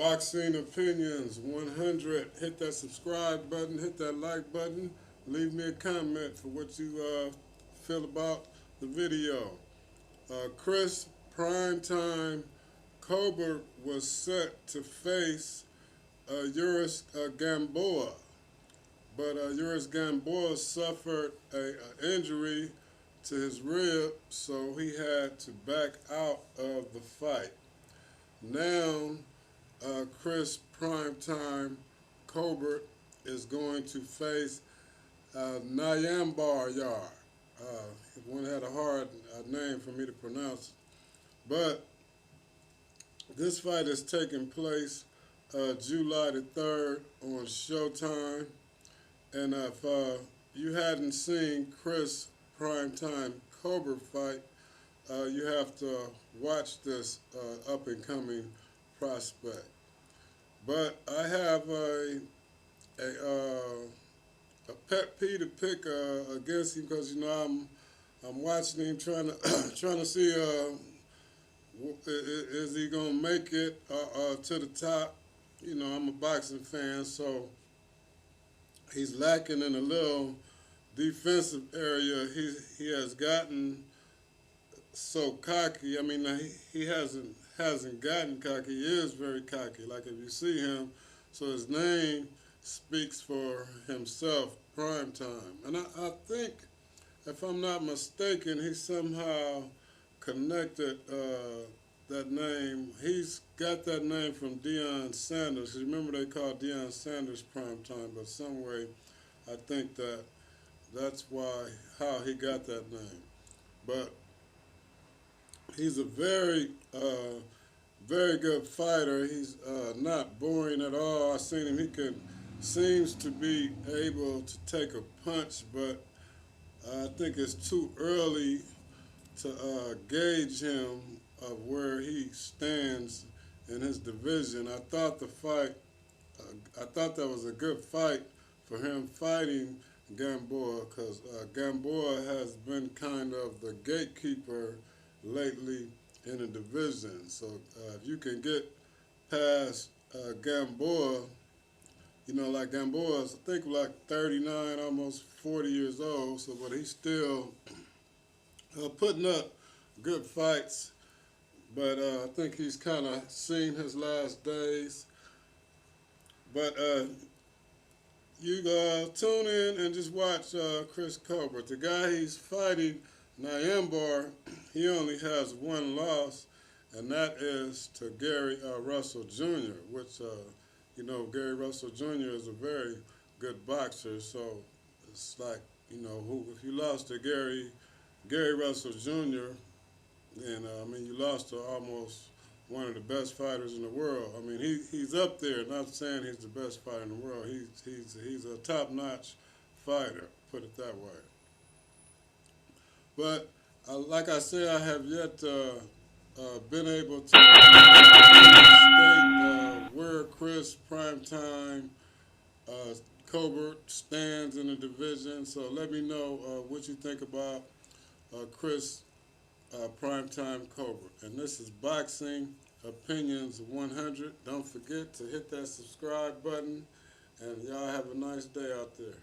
Boxing Opinions 100. Hit that subscribe button, hit that like button, leave me a comment for what you feel about the video. Chris Primetime Colbert was set to face Uris Gamboa, but Uris Gamboa suffered an injury to his rib, so he had to back out of the fight. Now, Chris Primetime Colbert is going to face nyambayar. One had a hard name for me to pronounce, but this fight is taking place July the 3rd on Showtime. And if you hadn't seen Chris Primetime Colbert fight, you have to watch this up-and-coming prospect. But I have a pet peeve to pick against him because I'm watching him trying to see is he gonna make it to the top. You know, I'm a boxing fan, so he's lacking in a little defensive area. He has gotten so cocky. I mean, he hasn't gotten cocky. He is very cocky. Like if you see him, so his name speaks for himself. Primetime, and I think, if I'm not mistaken, he somehow connected that name. He's got that name from Deion Sanders. Remember they called Deion Sanders Primetime, but some way I think that's how he got that name. But he's a very good fighter. He's not boring at all. I seen him. Seems to be able to take a punch, but I think it's too early to gauge him of where he stands in his division. I thought that was a good fight for him fighting Gamboa, because Gamboa has been kind of the gatekeeper lately in the division. So if you can get past Gamboa, you know, like Gamboa is, I think, like 39, almost 40 years old. So, but he's still putting up good fights. But I think he's kind of seen his last days. But you tune in and just watch Chris Colbert. The guy he's fighting, nyambayar, he only has one loss, and that is to Gary Russell Jr., which you know, Gary Russell Jr. is a very good boxer, so it's like, you know, if you lost to Gary Russell Jr., then I mean, you lost to almost one of the best fighters in the world. I mean, he's up there. Not saying he's the best fighter in the world. He's a top-notch fighter, put it that way. But like I said, I have yet been able to state where Chris Primetime Colbert stands in the division. So let me know what you think about Chris Primetime Colbert. And this is Boxing Opinions 100. Don't forget to hit that subscribe button, and y'all have a nice day out there.